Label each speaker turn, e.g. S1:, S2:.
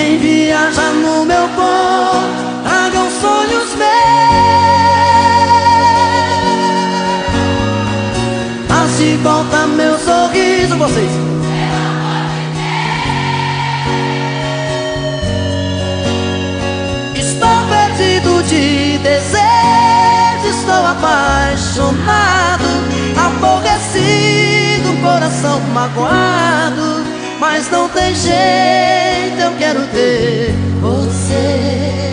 S1: Vem viajar no meu corpo, tragam sonhos meus. Mas de volta meu sorriso, vocês. Estou perdido de desejo, estou apaixonado, aborrecido, coração magoado. Mas não tem jeito, eu quero ter você.